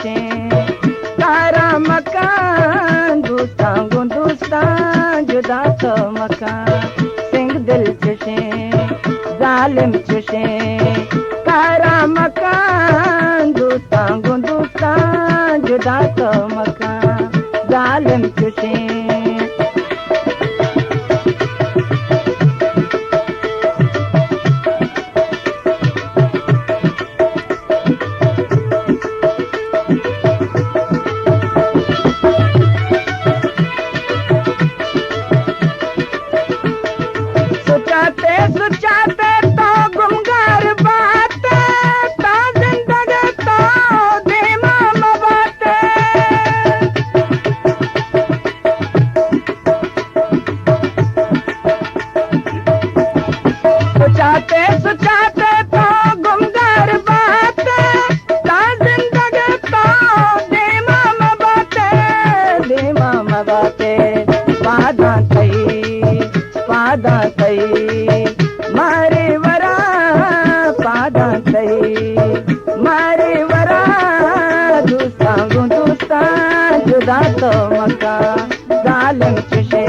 चुशे तारा मकान दूसांगू दूसा जुदा तो मकान सिंह दिल चुशे जालिम चुशे तारा मकान दूसांगू दूसा जुदा तो मकान जालिम चुशे सुचाते तो गुमगार बाते तो जिंदगी तो दीमाम बाते सुचाते तो गुमगार बाते तो जिंदगी तो दीमाम बाते पादा तई मारे वरा पादा तई मारे वरा दूसा जुदा तो मका जालिम चुशे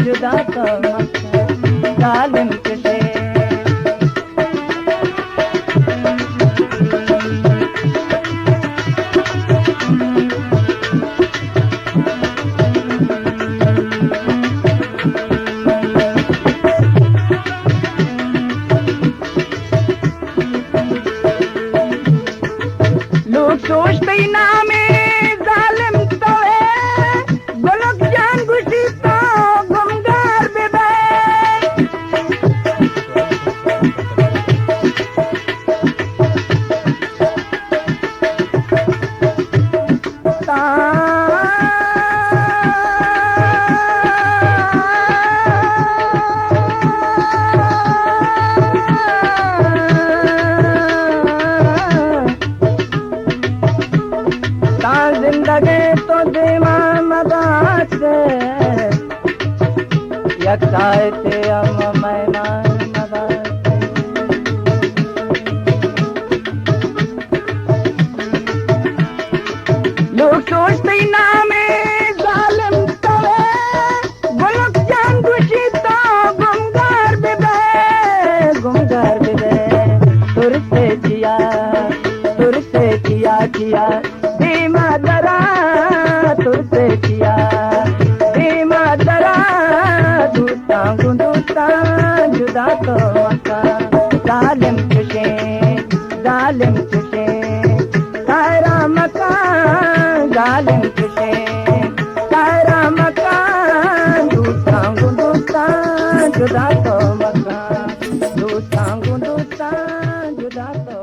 जुदा तो जालिम चुशे लोग सोचते ही नामे जालिम तो है गोलक जान गुशी तो गुमगार बेबे जिंदगी तो दीवान मदात यकायते हम मेहमान मदात लोग सोचते नामे जालिम तो है गुलक जान गुशी तो गुमगार बेबे तुरसे जिया धीमा दरा तुरसे जिया धीमा दरा दूसा जुदा तो मका जालिम चुशे तारा मकान जालिम चुशे तारा मकान दूसा जुदा तो मका दूसा जुदा तो